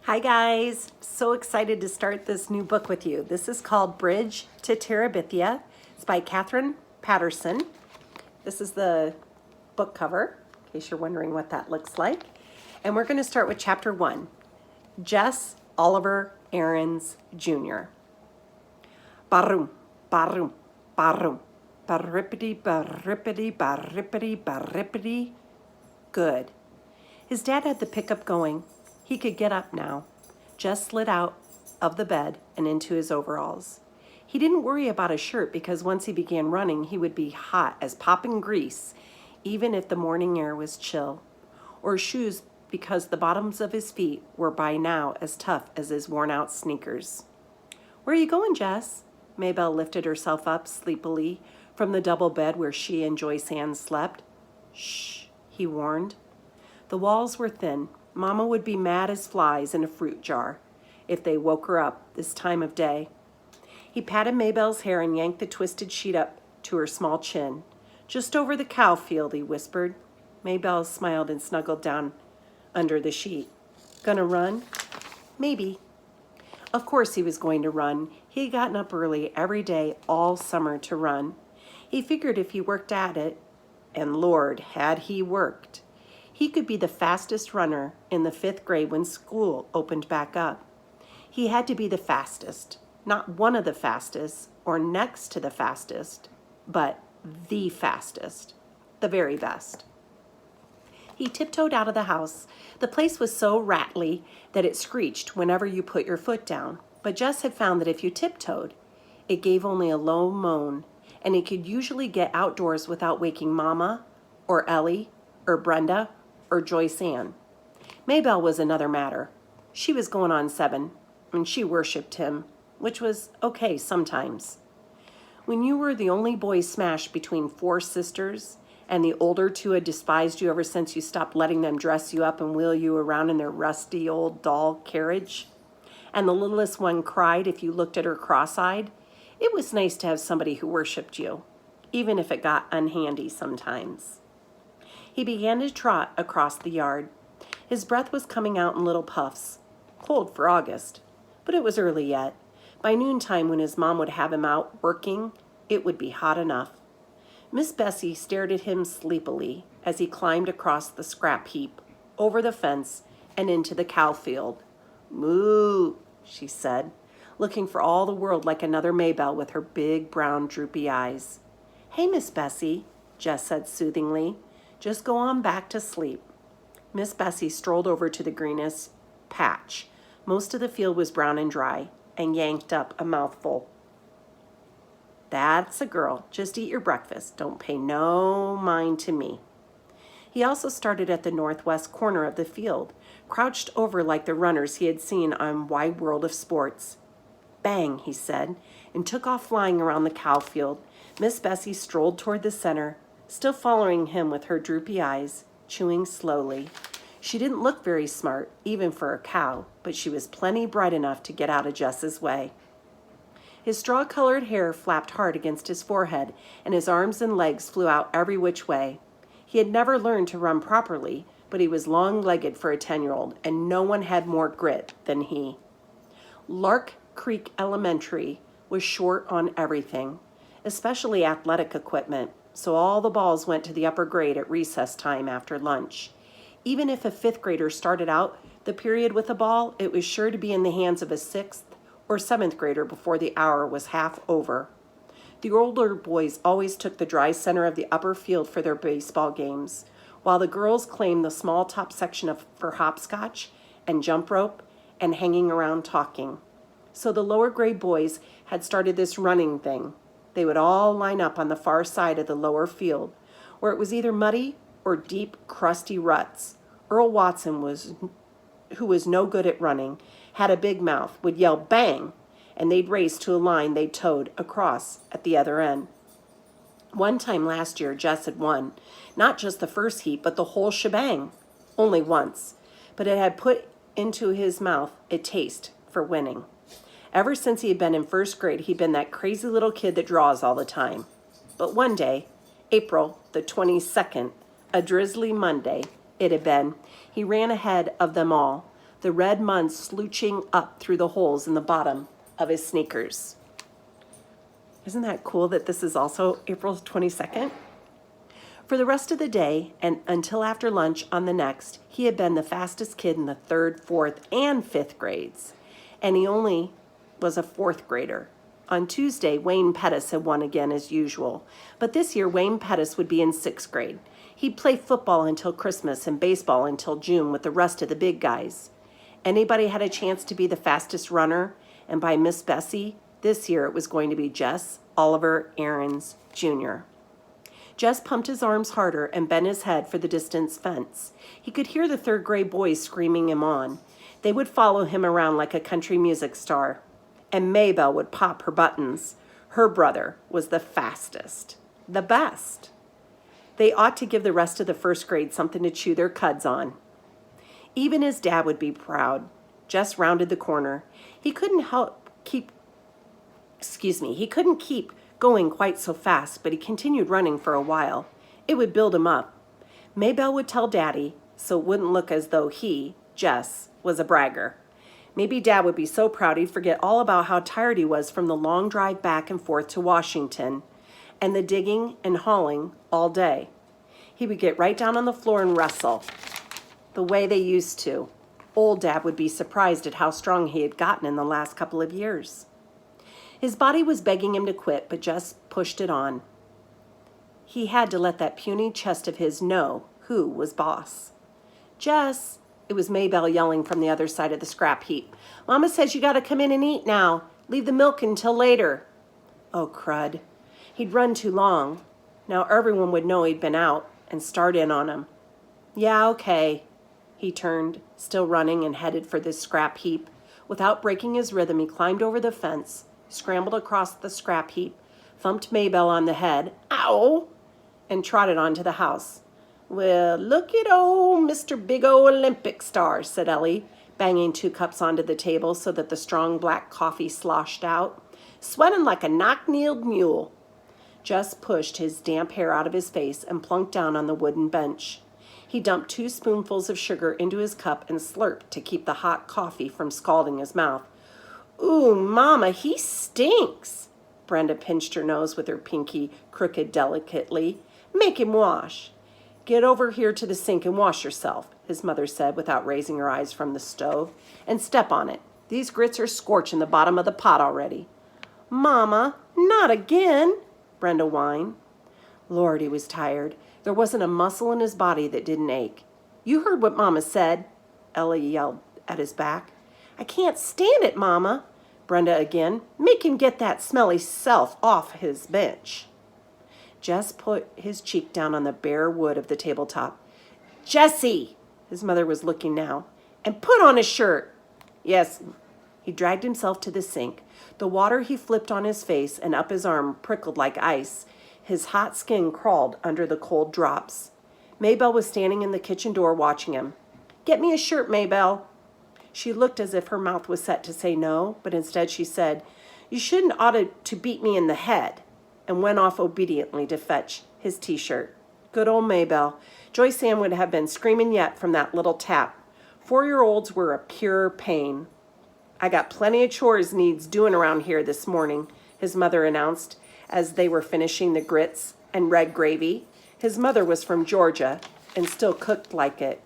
Hi guys, so excited to start this new book with you. This is called Bridge to Terabithia. It's by Catherine Patterson. This is the book cover, in case you're wondering what that looks like. And we're going to start with chapter 1, Jess Oliver Aarons Jr. Barum, barum, barum, barrippity, barrippity, barrippity, barrippity. Good. His dad had the pickup going. He could get up now. Jess slid out of the bed and into his overalls. He didn't worry about a shirt because once he began running, he would be hot as popping grease, even if the morning air was chill. Or shoes because the bottoms of his feet were by now as tough as his worn-out sneakers. "Where are you going, Jess?" Maybelle lifted herself up sleepily from the double bed where she and Joyce Ann slept. "Shh," he warned. The walls were thin. Mama would be mad as flies in a fruit jar if they woke her up this time of day. He patted Maybelle's hair and yanked the twisted sheet up to her small chin. "Just over the cow field," he whispered. Maybelle smiled and snuggled down under the sheet. "Gonna run?" "Maybe." Of course he was going to run. He had gotten up early every day all summer to run. He figured if he worked at it, and Lord, had he worked, he could be the fastest runner in the 5th grade when school opened back up. He had to be the fastest, not one of the fastest or next to the fastest, but the fastest, the very best. He tiptoed out of the house. The place was so rattly that it screeched whenever you put your foot down. But Jess had found that if you tiptoed, it gave only a low moan, and he could usually get outdoors without waking Mama or Ellie or Brenda or Joyce Ann. Maybelle was another matter. She was going on 7, and she worshipped him, which was okay sometimes. When you were the only boy smashed between 4 sisters, and the older 2 had despised you ever since you stopped letting them dress you up and wheel you around in their rusty old doll carriage, and the littlest one cried if you looked at her cross-eyed, it was nice to have somebody who worshipped you, even if it got unhandy sometimes. He began to trot across the yard. His breath was coming out in little puffs. Cold for August, but it was early yet. By noontime, when his mom would have him out working, it would be hot enough. Miss Bessie stared at him sleepily as he climbed across the scrap heap, over the fence, and into the cow field. "Moo," she said, looking for all the world like another Maybelle with her big, brown, droopy eyes. "Hey, Miss Bessie," Jess said soothingly. "Just go on back to sleep." Miss Bessie strolled over to the greenest patch. Most of the field was brown and dry, and yanked up a mouthful. "That's a girl. Just eat your breakfast. Don't pay no mind to me." He also started at the northwest corner of the field, crouched over like the runners he had seen on Wide World of Sports. "Bang," he said, and took off flying around the cow field. Miss Bessie strolled toward the center, still following him with her droopy eyes, chewing slowly. She didn't look very smart, even for a cow, but she was plenty bright enough to get out of Jess's way. His straw-colored hair flapped hard against his forehead, and his arms and legs flew out every which way. He had never learned to run properly, but he was long-legged for a 10-year-old, and no one had more grit than he. Lark Creek Elementary was short on everything, especially athletic equipment, so all the balls went to the upper grade at recess time after lunch. Even if a 5th grader started out the period with a ball, it was sure to be in the hands of a 6th or 7th grader before the hour was half over. The older boys always took the dry center of the upper field for their baseball games, while the girls claimed the small top section for hopscotch and jump rope and hanging around talking. So the lower grade boys had started this running thing. They would all line up on the far side of the lower field, where it was either muddy or deep, crusty ruts. Earl Watson, who was no good at running, had a big mouth, would yell "bang," and they'd race to a line they towed across at the other end. One time last year, Jess had won, not just the first heat, but the whole shebang. Only once, but it had put into his mouth a taste for winning. Ever since he had been in 1st grade, he'd been that crazy little kid that draws all the time. But one day, April the 22nd, a drizzly Monday, it had been, he ran ahead of them all, the red mud slooching up through the holes in the bottom of his sneakers. Isn't that cool that this is also April 22nd? For the rest of the day and until after lunch on the next, he had been the fastest kid in the 3rd, 4th, and 5th grades. And he only was a 4th grader. On Tuesday, Wayne Pettis had won again as usual. But this year, Wayne Pettis would be in 6th grade. He'd play football until Christmas and baseball until June with the rest of the big guys. Anybody had a chance to be the fastest runner, and by Miss Bessie, this year it was going to be Jess Oliver Aarons, Jr. Jess pumped his arms harder and bent his head for the distance fence. He could hear the 3rd grade boys screaming him on. They would follow him around like a country music star. And Maybelle would pop her buttons. Her brother was the fastest, the best. They ought to give the rest of the 1st grade something to chew their cuds on. Even his dad would be proud. Jess rounded the corner. He couldn't keep going quite so fast, but he continued running for a while. It would build him up. Maybelle would tell Daddy, so it wouldn't look as though he, Jess, was a bragger. Maybe Dad would be so proud he'd forget all about how tired he was from the long drive back and forth to Washington and the digging and hauling all day. He would get right down on the floor and wrestle, the way they used to. Old Dad would be surprised at how strong he had gotten in the last couple of years. His body was begging him to quit, but Jess pushed it on. He had to let that puny chest of his know who was boss. Jess, it was Maybelle yelling from the other side of the scrap heap. Mama says you gotta come in and eat now. Leave the milk until later. Oh, crud. He'd run too long. Now everyone would know he'd been out and start in on him. Yeah, okay. He turned, still running, and headed for this scrap heap. Without breaking his rhythm, he climbed over the fence, scrambled across the scrap heap, thumped Maybelle on the head, ow, and trotted onto the house. Well, look at old Mr. Big O Olympic Star, said Ellie, banging 2 cups onto the table so that the strong black coffee sloshed out. Sweating like a knock-kneeled mule. Jess pushed his damp hair out of his face and plunked down on the wooden bench. He dumped 2 spoonfuls of sugar into his cup and slurped to keep the hot coffee from scalding his mouth. Ooh, Mama, he stinks. Brenda pinched her nose with her pinky crooked delicately. Make him wash. Get over here to the sink and wash yourself, his mother said without raising her eyes from the stove, and step on it. These grits are scorching the bottom of the pot already. Mama, not again, Brenda whined. Lord, he was tired. There wasn't a muscle in his body that didn't ache. You heard what Mama said, Ellie yelled at his back. I can't stand it, Mama. Brenda again. Make him get that smelly self off his bench. Jess put his cheek down on the bare wood of the tabletop. Jessie, his mother was looking now, and put on a shirt. Yes. He dragged himself to the sink. The water he flipped on his face and up his arm prickled like ice. His hot skin crawled under the cold drops. Maybelle was standing in the kitchen door watching him. Get me a shirt, Maybelle. She looked as if her mouth was set to say no, but instead she said, You shouldn't ought to beat me in the head, and went off obediently to fetch his T-shirt. Good old Maybelle. Joyce Ann would have been screaming yet from that little tap. 4-year-olds were a pure pain. I got plenty of chores needs doing around here this morning, his mother announced as they were finishing the grits and red gravy. His mother was from Georgia and still cooked like it.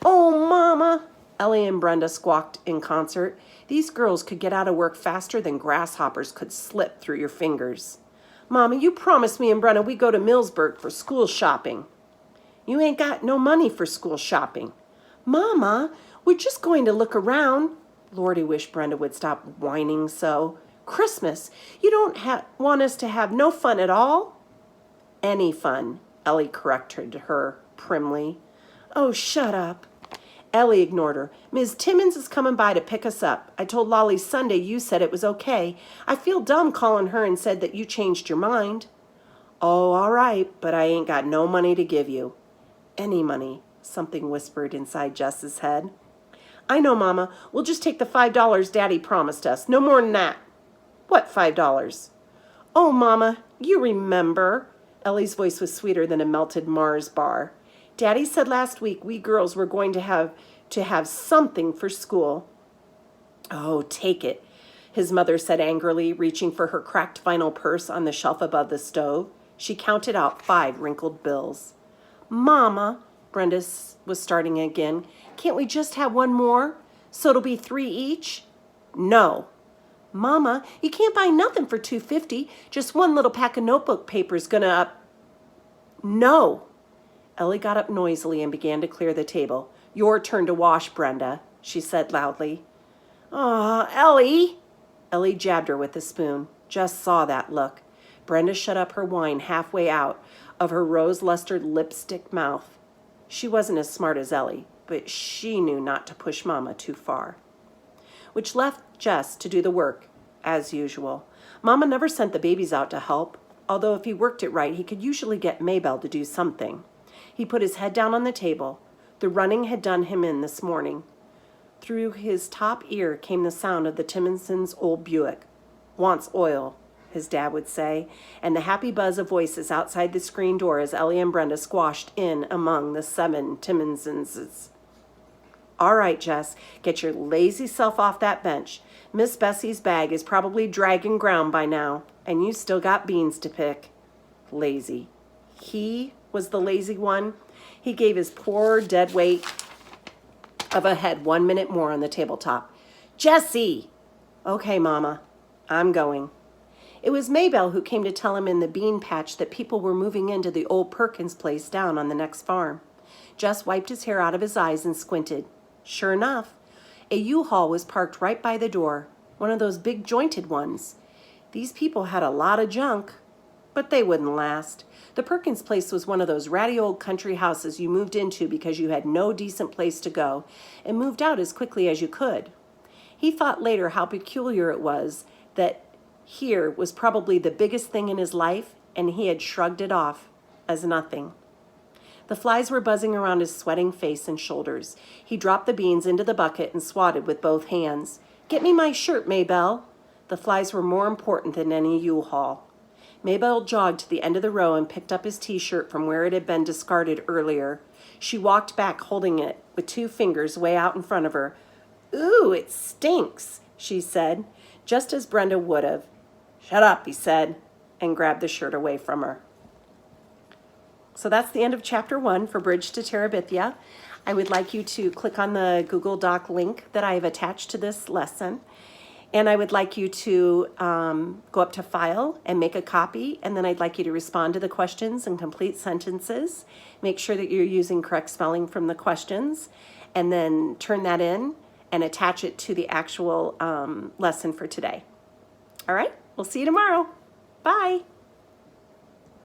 Oh, Mama! Ellie and Brenda squawked in concert. These girls could get out of work faster than grasshoppers could slip through your fingers. Mama, you promised me and Brenda we'd go to Millsburg for school shopping. You ain't got no money for school shopping. Mama, we're just going to look around. Lordy wished Brenda would stop whining so. Christmas, you don't want us to have no fun at all? Any fun, Ellie corrected her primly. Oh, shut up. Ellie ignored her. Ms. Timmons is coming by to pick us up. I told Lolly Sunday you said it was okay. I feel dumb calling her and said that you changed your mind. Oh, all right, but I ain't got no money to give you. Any money, something whispered inside Jess's head. I know, Mama. We'll just take the $5 Daddy promised us. No more than that. What $5? Oh, Mama, you remember. Ellie's voice was sweeter than a melted Mars bar. Daddy said last week we girls were going to have something for school. Oh, take it, his mother said angrily, reaching for her cracked vinyl purse on the shelf above the stove. She counted out 5 wrinkled bills. Mama, Brenda was starting again, can't we just have one more? So it'll be 3 each? No. Mama, you can't buy nothing for $2.50. Just one little pack of notebook paper's gonna up. No. Ellie got up noisily and began to clear the table. Your turn to wash, Brenda, she said loudly. Aw, Ellie. Ellie jabbed her with the spoon. Just saw that look. Brenda shut up her wine halfway out of her rose-lustered lipstick mouth. She wasn't as smart as Ellie, but she knew not to push Mama too far. Which left Jess to do the work, as usual. Mama never sent the babies out to help, although if he worked it right, he could usually get Maybelle to do something. He put his head down on the table. The running had done him in this morning. Through his top ear came the sound of the Timminsons' old Buick. Wants oil, his dad would say, and the happy buzz of voices outside the screen door as Ellie and Brenda squashed in among the 7 Timminsons. All right, Jess, get your lazy self off that bench. Miss Bessie's bag is probably dragging ground by now, and you still got beans to pick. Lazy. He was the lazy one. He gave his poor dead weight of a head 1 minute more on the tabletop. Jessie! Okay, Mama, I'm going. It was Maybelle who came to tell him in the bean patch that people were moving into the old Perkins place down on the next farm. Jess wiped his hair out of his eyes and squinted. Sure enough, a U-Haul was parked right by the door, one of those big jointed ones. These people had a lot of junk, but they wouldn't last. The Perkins place was one of those ratty old country houses you moved into because you had no decent place to go and moved out as quickly as you could. He thought later how peculiar it was that here was probably the biggest thing in his life, and he had shrugged it off as nothing. The flies were buzzing around his sweating face and shoulders. He dropped the beans into the bucket and swatted with both hands. Get me my shirt, Maybelle. The flies were more important than any U-Haul. Maybelle jogged to the end of the row and picked up his T-shirt from where it had been discarded earlier. She walked back holding it with 2 fingers way out in front of her. Ooh, it stinks, she said, just as Brenda would have. Shut up, he said, and grabbed the shirt away from her. So that's the end of chapter 1 for Bridge to Terabithia. I would like you to click on the Google Doc link that I have attached to this lesson. And I would like you to go up to File and make a copy. And then I'd like you to respond to the questions and complete sentences. Make sure that you're using correct spelling from the questions. And then turn that in and attach it to the actual lesson for today. All right, we'll see you tomorrow. Bye.